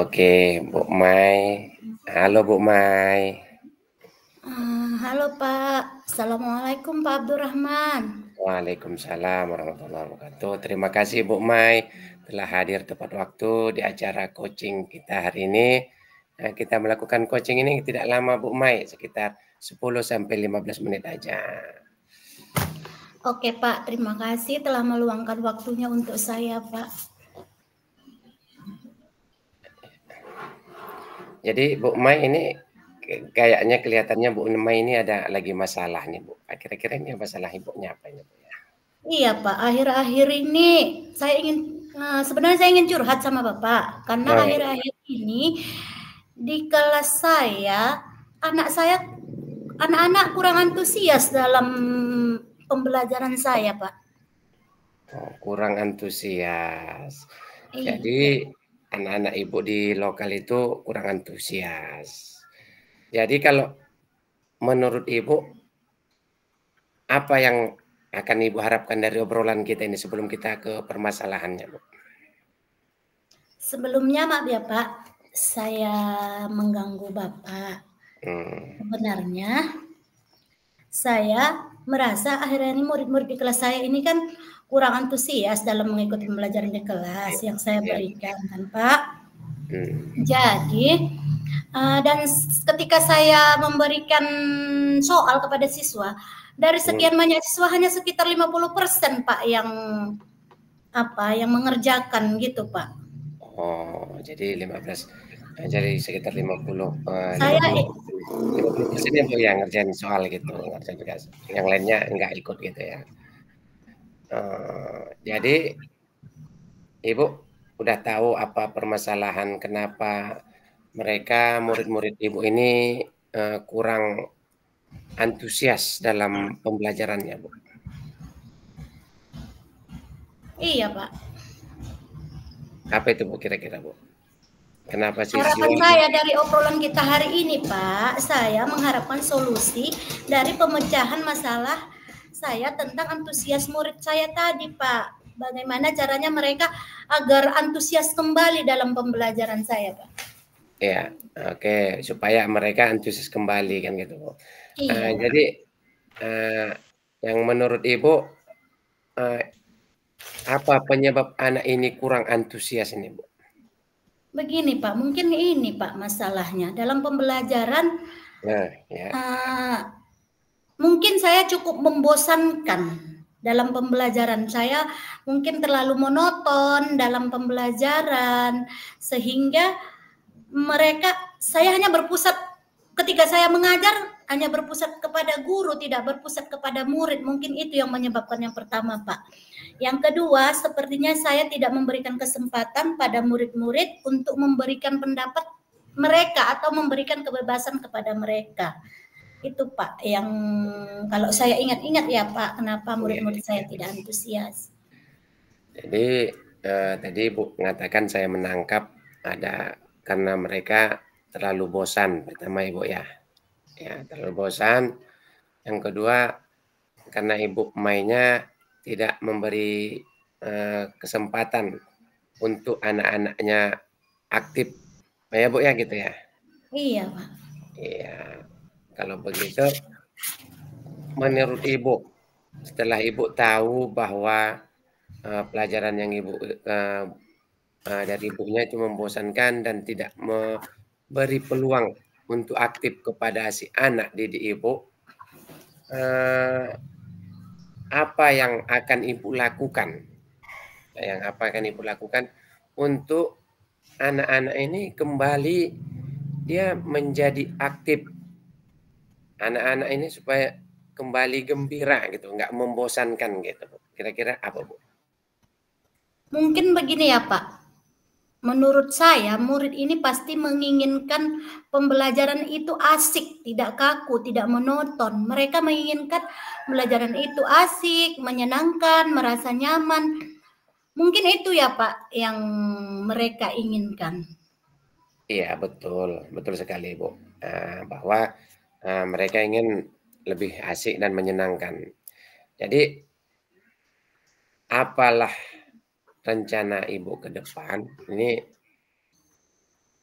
Oke, Bu Mai. Halo Bu Mai. Halo Pak, Assalamualaikum Pak Abdurrahman. Waalaikumsalam warahmatullahi wabarakatuh. Terima kasih Bu Mai telah hadir tepat waktu di acara coaching kita hari ini. Kita melakukan coaching ini tidak lama Bu Mai, sekitar 10 sampai 15 menit aja. Oke Pak, terima kasih telah meluangkan waktunya untuk saya Pak. Jadi Bu Mai ini kayaknya kelihatannya Bu Mai ini ada lagi masalah nih Bu. Kira-kira ini masalah ibunya apa ini Bu ya? Iya Pak, akhir-akhir ini sebenarnya saya ingin curhat sama Bapak karena Oh, akhir-akhir ini di kelas anak-anak kurang antusias dalam pembelajaran saya Pak. kurang antusias. Iya. Jadi anak-anak ibu di lokal itu kurang antusias. Jadi kalau menurut ibu, apa yang akan ibu harapkan dari obrolan kita ini sebelum kita ke permasalahannya, Bu? Sebelumnya maaf ya Pak, saya mengganggu Bapak. Sebenarnya saya merasa akhirnya ini murid-murid di kelas saya ini kan kurang antusias dalam mengikuti pembelajaran di kelas yang saya Iya. berikan kan Pak. Hmm. Jadi dan ketika saya memberikan soal kepada siswa, dari sekian banyak siswa hanya sekitar 50% Pak yang mengerjakan gitu Pak. Oh, jadi 15, jadi sekitar 50, Saya 50% ya Bu yang ngerjain soal gitu, ngerjain tugas. Yang lainnya nggak ikut gitu ya. Jadi Ibu udah tahu apa permasalahan kenapa mereka murid-murid Ibu ini kurang antusias dalam pembelajarannya, Bu? iya Pak. Apa itu Bu kira-kira, Bu? Kenapa Harapan siswa saya dari obrolan kita hari ini, Pak, saya mengharapkan solusi dari pemecahan masalah saya tentang antusias murid saya tadi, Pak. Bagaimana caranya mereka agar antusias kembali dalam pembelajaran saya, Pak? ya, oke, supaya mereka antusias kembali kan gitu, Bu. Iya, Pak. Jadi, eee, yang menurut Ibu, eee, apa penyebab anak ini kurang antusias ini, Bu? Begini, Pak, mungkin ini, Pak, masalahnya. Dalam pembelajaran, Nah, ya. uh, mungkin saya cukup membosankan dalam pembelajaran. Saya mungkin terlalu monoton dalam pembelajaran, sehingga saya hanya berpusat ketika saya mengajar, hanya berpusat kepada guru, tidak berpusat kepada murid. Mungkin itu yang menyebabkan yang pertama, Pak. Yang kedua, sepertinya saya tidak memberikan kesempatan pada murid-murid untuk memberikan pendapat mereka atau memberikan kebebasan kepada mereka. Itu Pak, yang kalau saya ingat-ingat ya Pak, kenapa Iya, murid-murid saya iya. tidak antusias. Jadi, tadi Ibu mengatakan saya menangkap ada karena mereka terlalu bosan pertama Ibu ya. Ya, terlalu bosan. Yang kedua, karena Ibu mainnya tidak memberi, kesempatan untuk anak-anaknya aktif. Ya, Bu, ya gitu ya? Iya Pak. Iya. Kalau begitu menurut Ibu, setelah Ibu tahu bahwa, pelajaran yang Ibu, dari ibunya itu membosankan dan tidak memberi peluang untuk aktif kepada si anak didik Ibu, eee, apa yang akan Ibu lakukan? Apa akan Ibu lakukan untuk anak-anak ini kembali dia menjadi aktif, anak-anak ini supaya kembali gembira gitu, nggak membosankan gitu, Bu. Kira-kira apa, Bu? Mungkin begini ya Pak, menurut saya murid ini pasti menginginkan pembelajaran itu asik, tidak kaku, tidak monoton. Mereka menginginkan pembelajaran itu asik, menyenangkan, merasa nyaman. Mungkin itu ya Pak yang mereka inginkan. Iya betul, betul sekali, Bu, bahwa, mereka ingin lebih asik dan menyenangkan. Jadi, apalah rencana Ibu ke depan, ini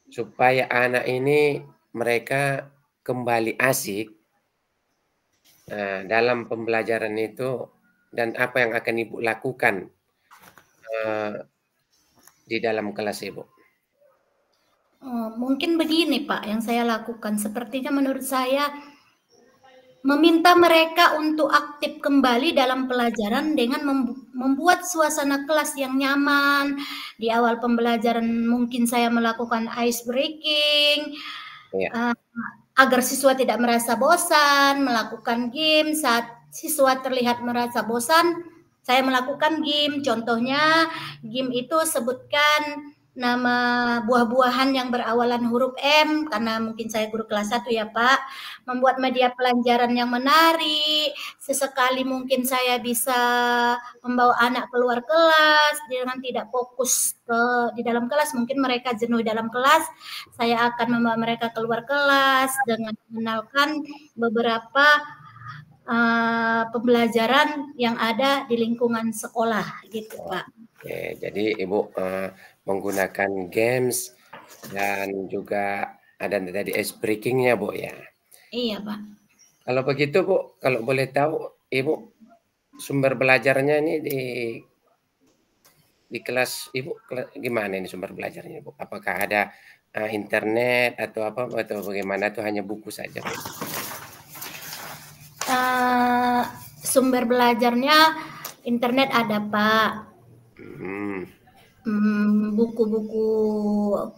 supaya anak ini mereka kembali asik dalam pembelajaran itu dan apa yang akan Ibu lakukan di dalam kelas Ibu? Oh, mungkin begini Pak, yang saya lakukan sepertinya menurut saya meminta mereka untuk aktif kembali dalam pelajaran dengan membuat suasana kelas yang nyaman. Di awal pembelajaran mungkin saya melakukan ice breaking, Ya. agar siswa tidak merasa bosan, melakukan game. Saat siswa terlihat merasa bosan, saya melakukan game. Contohnya, game itu sebutkan nama buah-buahan yang berawalan huruf M, karena mungkin saya guru kelas 1 ya Pak. Membuat media pelajaran yang menarik. Sesekali mungkin saya bisa membawa anak keluar kelas dengan tidak fokus di dalam kelas. Mungkin mereka jenuh dalam kelas, saya akan membawa mereka keluar kelas dengan mengenalkan beberapa pembelajaran yang ada di lingkungan sekolah gitu Pak. Oke, jadi Ibu menggunakan games dan juga ada tadi ice breaking-nya Bu ya. Iya Pak. Kalau begitu Bu, kalau boleh tahu Ibu sumber belajarnya ini di kelas Ibu gimana ini sumber belajarnya Bu? Apakah ada internet atau apa atau bagaimana atau hanya buku saja Bu? Sumber belajarnya internet ada Pak.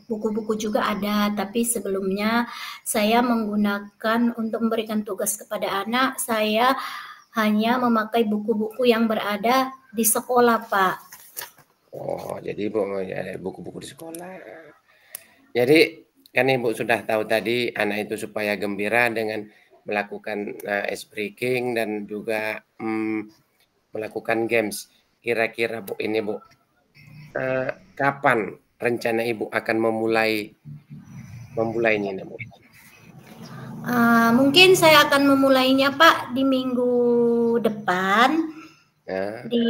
Buku-buku juga ada, tapi sebelumnya saya menggunakan untuk memberikan tugas kepada anak, saya hanya memakai buku-buku yang berada di sekolah, Pak. Oh, jadi Ibu ya, buku-buku di sekolah. Jadi kan Ibu sudah tahu tadi anak itu supaya gembira dengan melakukan ice breaking dan juga melakukan games. Kira-kira Bu ini Bu, kapan rencana Ibu akan memulainya ini Bu? Mungkin saya akan memulainya Pak di minggu depan. Di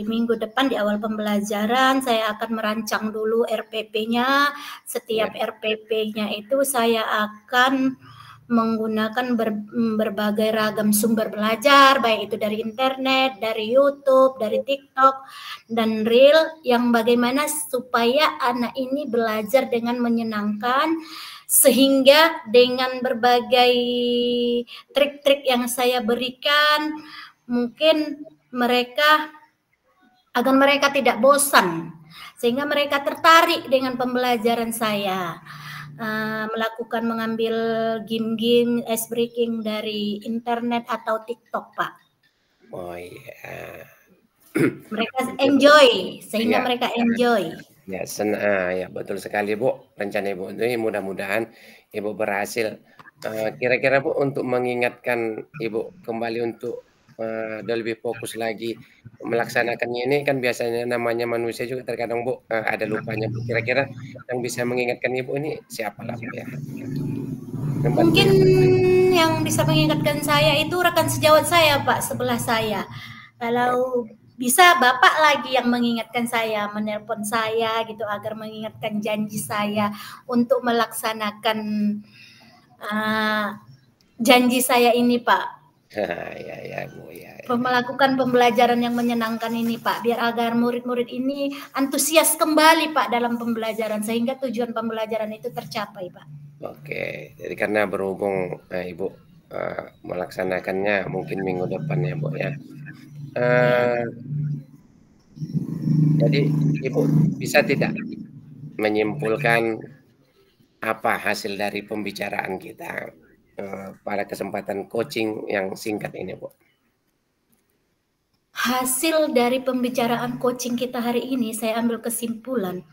minggu depan di awal pembelajaran saya akan merancang dulu RPP-nya. Setiap RPP-nya itu saya akan menggunakan berbagai ragam sumber belajar, baik itu dari internet, dari YouTube, dari TikTok, dan Reel, yang bagaimana supaya anak ini belajar dengan menyenangkan, sehingga dengan berbagai trik-trik yang saya berikan, mungkin agar mereka tidak bosan, sehingga mereka tertarik dengan pembelajaran saya. Mengambil game-game ice breaking dari internet atau TikTok, Pak. Oh iya. Mereka enjoy, sehingga mereka enjoy. Ya betul sekali Bu. Rencana Ibu ini mudah-mudahan Ibu berhasil. Kira-kira Bu untuk mengingatkan Ibu kembali untuk lebih fokus lagi melaksanakannya ini kan biasanya namanya manusia juga terkadang Bu ada lupanya Bu. Kira-kira yang bisa mengingatkan Ibu ini siapalah Bu ya? Mungkin yang bisa mengingatkan saya itu rekan sejawat saya Pak, sebelah saya. Kalau bisa Bapak lagi yang mengingatkan saya, menelpon saya gitu agar mengingatkan janji saya untuk melaksanakan janji saya ini Pak. Ya Bu ya. Melakukan pembelajaran yang menyenangkan ini Pak, biar agar murid-murid ini antusias kembali Pak dalam pembelajaran sehingga tujuan pembelajaran itu tercapai Pak. Oke, jadi karena berhubung Ibu melaksanakannya mungkin minggu depan ya Bu ya. Jadi Ibu bisa tidak menyimpulkan apa hasil dari pembicaraan kita pada kesempatan coaching yang singkat ini Bu? Hasil dari pembicaraan coaching kita hari ini saya ambil kesimpulan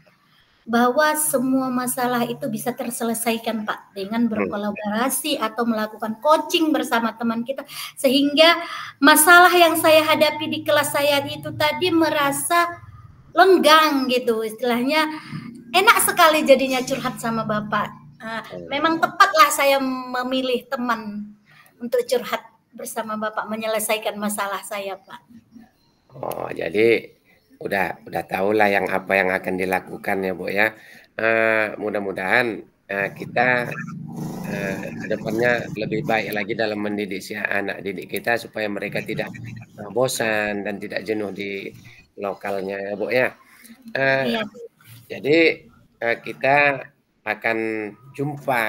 bahwa semua masalah itu bisa terselesaikan Pak dengan berkolaborasi atau melakukan coaching bersama teman kita, sehingga masalah yang saya hadapi di kelas saya itu tadi merasa lenggang gitu, istilahnya enak sekali jadinya curhat sama Bapak. Memang tepatlah saya memilih teman untuk curhat bersama Bapak menyelesaikan masalah saya Pak. Oh, jadi udah tahulah apa yang akan dilakukan ya Bu ya. mudah-mudahan kita ke depannya lebih baik lagi dalam mendidik si anak didik kita supaya mereka tidak bosan dan tidak jenuh di lokalnya ya Bu ya. Iya. Jadi kita akan jumpa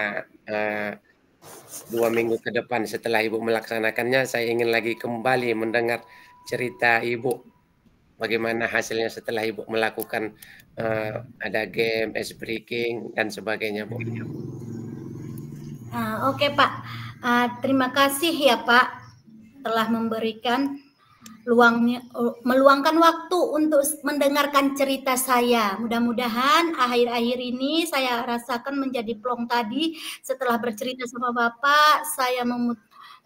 2 minggu ke depan setelah Ibu melaksanakannya. Saya ingin lagi kembali mendengar cerita Ibu, bagaimana hasilnya setelah Ibu melakukan ada game, ice breaking dan sebagainya Bu. Oke Pak, terima kasih ya Pak telah memberikan meluangkan waktu untuk mendengarkan cerita saya. Mudah-mudahan akhir-akhir ini saya rasakan menjadi plong tadi setelah bercerita sama Bapak, saya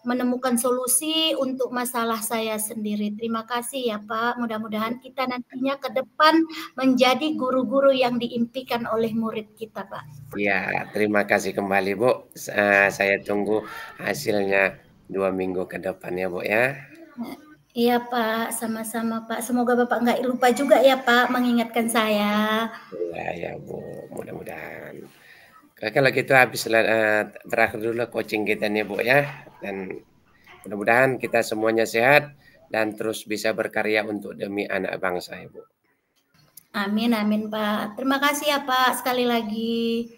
menemukan solusi untuk masalah saya sendiri. Terima kasih ya Pak. Mudah-mudahan kita nantinya ke depan menjadi guru-guru yang diimpikan oleh murid kita, Pak. Ya, terima kasih kembali Bu. Saya tunggu hasilnya 2 minggu ke depan ya Bu ya. Iya Pak, sama-sama Pak. Semoga Bapak nggak lupa juga ya Pak mengingatkan saya. Iya ya Bu, mudah-mudahan. Kalau gitu berakhir dulu coaching kita nih Bu ya, dan mudah-mudahan kita semuanya sehat dan terus bisa berkarya untuk demi anak bangsa ya Bu. Amin, amin Pak. Terima kasih ya Pak sekali lagi.